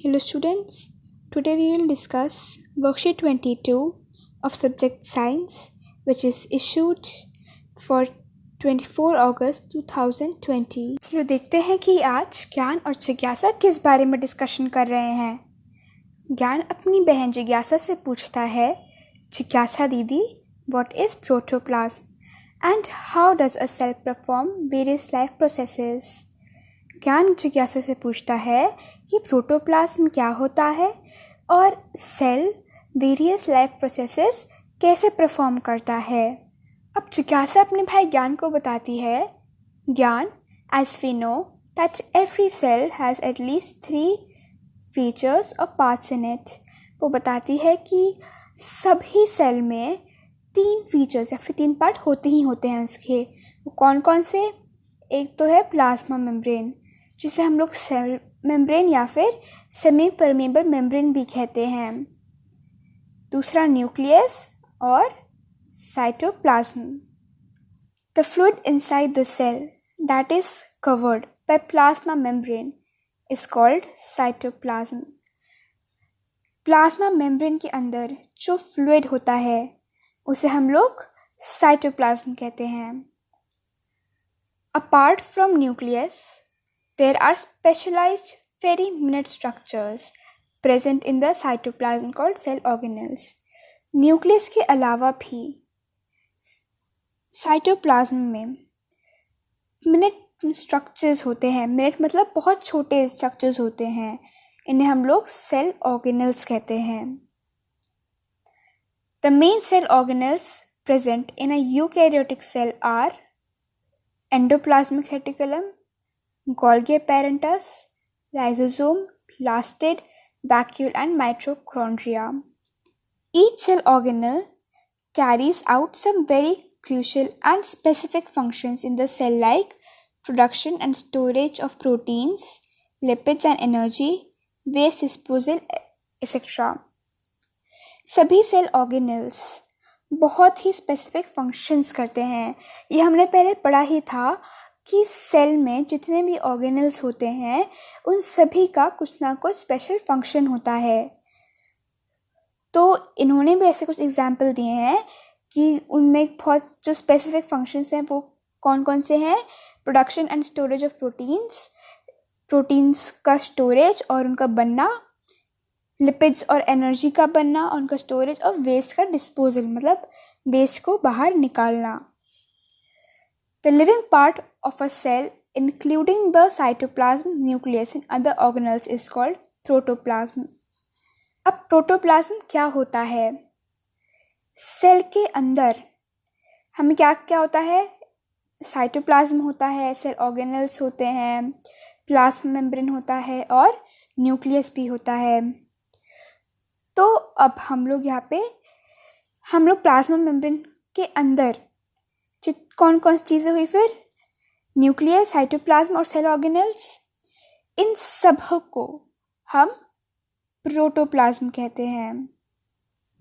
Hello students, today we will discuss worksheet 22 of subject science which is issued for 24 अगस्त 2020। चलो देखते हैं कि आज ज्ञान और जिज्ञासा किस बारे में डिस्कशन कर रहे हैं। ज्ञान अपनी बहन जिज्ञासा से पूछता है, जिज्ञासा दीदी, what is protoplasm and how does a cell perform various life processes? ज्ञान जिज्ञासा से पूछता है कि प्रोटोप्लाज्म क्या होता है और सेल वेरियस लाइफ प्रोसेसेस कैसे परफॉर्म करता है। अब जिज्ञासा अपने भाई ज्ञान को बताती है, ज्ञान, as we know that every cell has at least 3 features और पार्ट्स इन इट। वो बताती है कि सभी सेल में 3 फीचर्स या फिर 3 पार्ट होते ही होते हैं उसके। वो कौन कौन से? एक तो है प्लाज्मा मेम्ब्रेन, जिसे हम लोग सेल मेम्ब्रेन या फिर सेमी परमेबल मेम्ब्रेन भी कहते हैं। दूसरा न्यूक्लियस और cytoplasm. The fluid inside the cell that is covered by plasma membrane is called cytoplasm. Plasma membrane के अंदर जो फ्लूइड होता है उसे हम लोग साइटोप्लाज्म कहते हैं। Apart from nucleus, there are specialized very minute structures present in the cytoplasm called cell organelles. Nucleus के अलावा भी साइटोप्लाज्म में मिनट स्ट्रक्चर्स होते हैं। मिनट मतलब बहुत छोटे स्ट्रक्चर्स होते हैं, इन्हें हम लोग सेल ऑर्गेनल्स कहते हैं। The main cell organelles present in a eukaryotic cell are endoplasmic reticulum, Golgi apparatus, lysosome, plastid, vacuole and mitochondria. Each cell organelle carries out some very crucial and specific functions in the cell like production and storage of proteins, lipids and energy, waste disposal, etc. सभी cell organelles बहुत ही specific functions करते हैं। ये हमने पहले पढ़ा ही था कि सेल में जितने भी ऑर्गेनल्स होते हैं उन सभी का कुछ ना कुछ स्पेशल फंक्शन होता है। तो इन्होंने भी ऐसे कुछ एग्जाम्पल दिए हैं कि उनमें बहुत जो स्पेसिफिक फंक्शंस हैं वो कौन कौन से हैं। Production and storage of proteins का स्टोरेज और उनका बनना, लिपिड्स और एनर्जी का बनना और उनका स्टोरेज, और वेस्ट का डिस्पोजल मतलब वेस्ट को बाहर निकालना। The living part of a cell, including the cytoplasm, nucleus and other organelles, is called protoplasm. अब प्रोटोप्लाज्म क्या होता है? सेल के अंदर हमें क्या क्या होता है? साइटोप्लाज्म होता है, सेल ऑर्गेनल्स होते हैं, प्लाज्मा मेम्ब्रेन होता है और न्यूक्लियस भी होता है। तो अब हम लोग प्लाज्मा मेम्ब्रेन के अंदर कौन कौन सी चीज़ें हुई फिर? न्यूक्लियस, साइटोप्लाज्म और सेल ऑर्गेनल्स। इन सब को हम प्रोटोप्लाज्म कहते हैं।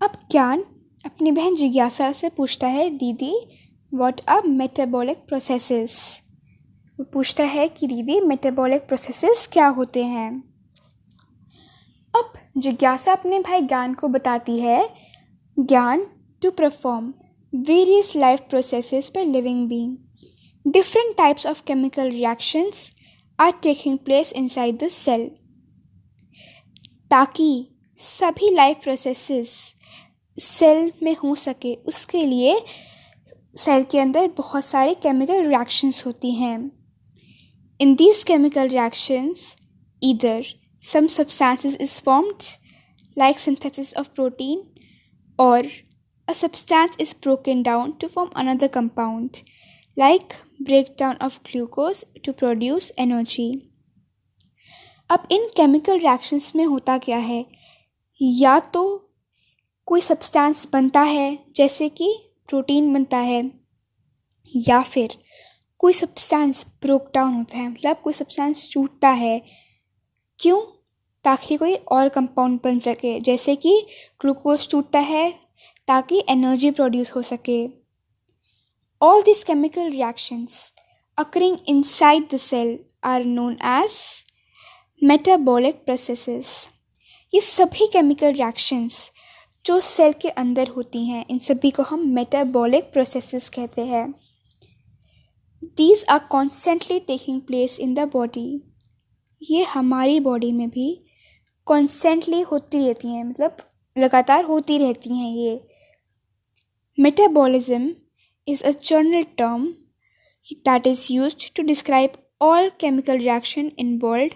अब ज्ञान अपनी बहन जिज्ञासा से पूछता है, दीदी, व्हाट आर मेटाबॉलिक प्रोसेसेस? वो पूछता है कि दीदी मेटाबॉलिक प्रोसेसेस क्या होते हैं। अब जिज्ञासा अपने भाई ज्ञान को बताती है, ज्ञान, to perform various life processes by living being. Different types of chemical reactions are taking place inside the cell. ताकि सभी लाइफ प्रोसेसेस सेल में हो सके उसके लिए सेल के अंदर बहुत सारे केमिकल रिएक्शंस होती हैं। In these chemical reactions, either some substances is formed like synthesis of protein, or a substance is broken down to form another compound, like breakdown of glucose to produce energy. अब इन chemical reactions में होता क्या है? या तो कोई substance बनता है जैसे कि प्रोटीन बनता है, या फिर कोई सब्सटेंस ब्रोक डाउन होता है मतलब कोई सब्सटेंस टूटता है। क्यों? ताकि कोई और कंपाउंड बन सके, जैसे कि ग्लूकोज टूटता है ताकि एनर्जी प्रोड्यूस हो सके। All these chemical reactions occurring inside the cell are known as metabolic processes. ये सभी केमिकल रिएक्शंस जो सेल के अंदर होती हैं, इन सभी को हम मेटाबॉलिक प्रोसेसेस कहते हैं। These are constantly taking place in the body. ये हमारी बॉडी में भी कॉन्स्टेंटली होती रहती हैं, मतलब लगातार होती रहती हैं ये। Metabolism is a general term that is used to describe all chemical reaction involved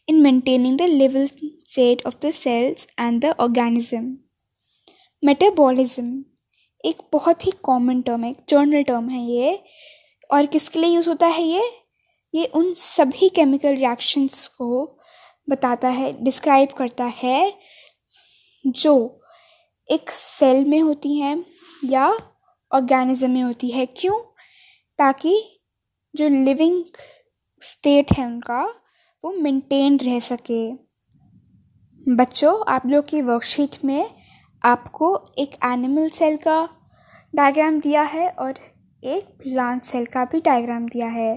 in maintaining the living state of the cells and the organism. Metabolism एक बहुत ही कॉमन टर्म है, एक जनरल टर्म है ये। और किसके लिए यूज़ होता है ये उन सभी केमिकल रिएक्शंस को बताता है, डिस्क्राइब करता है जो एक सेल में होती हैं या ऑर्गेनिज्म में होती है। क्यों? ताकि जो लिविंग स्टेट है उनका वो मेंटेन रह सके। बच्चों, आप लोग की वर्कशीट में आपको एक एनिमल सेल का डायग्राम दिया है और एक प्लांट सेल का भी डायग्राम दिया है।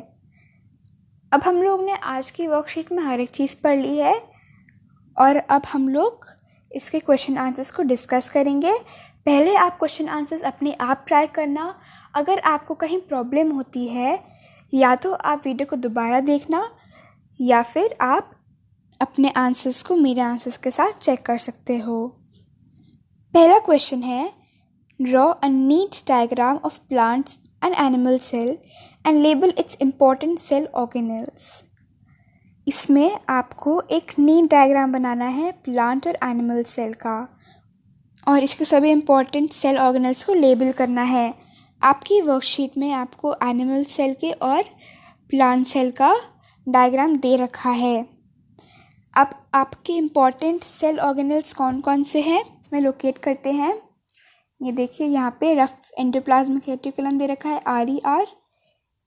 अब हम लोग ने आज की वर्कशीट में हर एक चीज़ पढ़ ली है और अब हम लोग इसके क्वेश्चन आंसर्स को डिस्कस करेंगे। पहले आप क्वेश्चन आंसर्स अपने आप ट्राई करना। अगर आपको कहीं प्रॉब्लम होती है या तो आप वीडियो को दोबारा देखना या फिर आप अपने आंसर्स को मेरे आंसर्स के साथ चेक कर सकते हो। पहला क्वेश्चन है, draw a neat diagram of plants and animal cell and label its important cell organelles. इसमें आपको एक नीट डायग्राम बनाना है प्लांट और एनिमल सेल का और इसके सभी इम्पॉर्टेंट सेल ऑर्गेनेल्स को लेबल करना है। आपकी वर्कशीट में आपको एनिमल सेल के और प्लांट सेल का डायग्राम दे रखा है। अब आपके इम्पॉर्टेंट सेल ऑर्गेनेल्स कौन कौन से हैं इसमें लोकेट करते हैं। ये देखिए, यहाँ पे रफ एंडोप्लाज्मिक रेटिकुलम दे रखा है RER,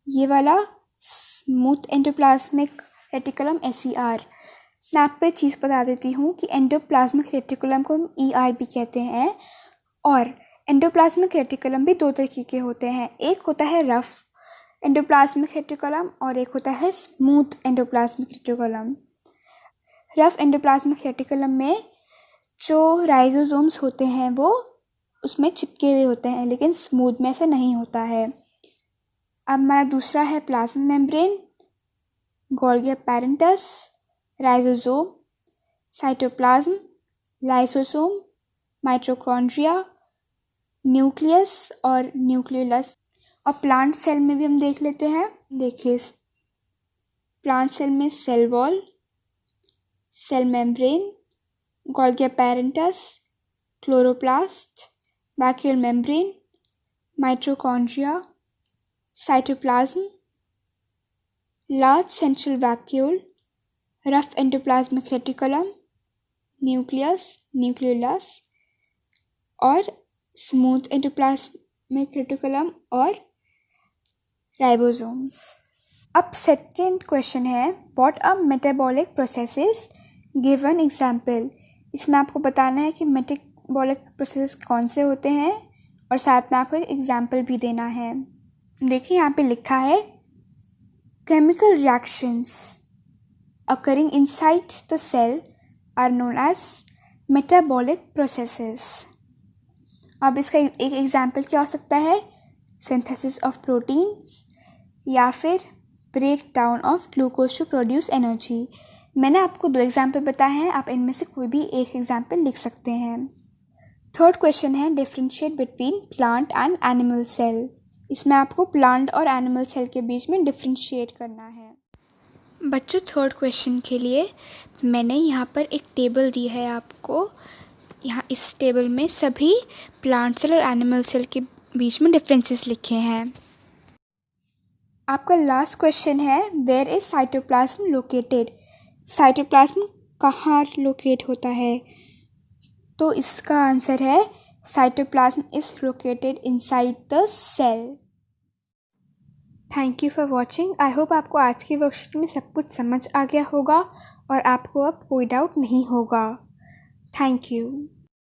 ये वाला स्मूथ एंडोप्लाज्मिक रेटिकुलम SER। मैं आपको एक चीज़ बता देती हूँ कि एंडोप्लाज्मिक रेटिकुलम को हम ER भी कहते हैं और एंडोप्लाज्मिक रेटिकुलम भी दो तरीके के होते हैं। एक होता है रफ एंडोप्लाज्मिक रेटिकुलम और एक होता है smooth endoplasmic reticulum. Rough endoplasmic reticulum में जो राइजोसोम्स होते हैं वो उसमें चिपके हुए होते हैं, लेकिन स्मूथ में ऐसा नहीं होता है। अब हमारा दूसरा है plasma membrane, Golgi apparatus, ribosome, cytoplasm, lysosome, mitochondria, nucleus और न्यूक्लियोलस। और प्लांट सेल में भी हम देख लेते हैं। देखिए, प्लांट सेल में cell wall, cell membrane, Golgi apparatus, chloroplast, vacuole membrane, mitochondria, cytoplasm, large central vacuole, rough endoplasmic reticulum, nucleus, nucleolus और स्मूथ एंडोप्लाज्मिक रेटिकुलम और राइबोसोम्स। अब सेकेंड क्वेश्चन है, what are metabolic processes, given example. इसमें आपको बताना है कि metabolic processes कौन से होते हैं और साथ में आपको एक एग्जाम्पल भी देना है। देखिए, यहाँ पे लिखा है chemical reactions occurring inside the cell are known as metabolic processes. अब इसका एक एग्जाम्पल क्या हो सकता है, सिंथेसिस ऑफ प्रोटीन्स या फिर break down of glucose to produce energy. मैंने आपको दो एग्जाम्पल बताए हैं, आप इनमें से कोई भी एक एग्जाम्पल लिख सकते हैं। थर्ड क्वेश्चन है, differentiate between plant and animal cell. इसमें आपको प्लांट और एनिमल सेल के बीच में डिफ्रेंशिएट करना है। बच्चों, थर्ड क्वेश्चन के लिए मैंने यहाँ पर एक टेबल दी है आपको। यहाँ इस टेबल में सभी प्लांट सेल और एनिमल सेल के बीच में डिफरेंसेस लिखे हैं। आपका लास्ट क्वेश्चन है, where is cytoplasm located. Cytoplasm कहाँ लोकेट होता है? तो इसका आंसर है cytoplasm is located inside the cell. Thank you for watching. I hope आपको आज की वर्कशीट में सब कुछ समझ आ गया होगा और आपको अब कोई डाउट नहीं होगा। Thank you.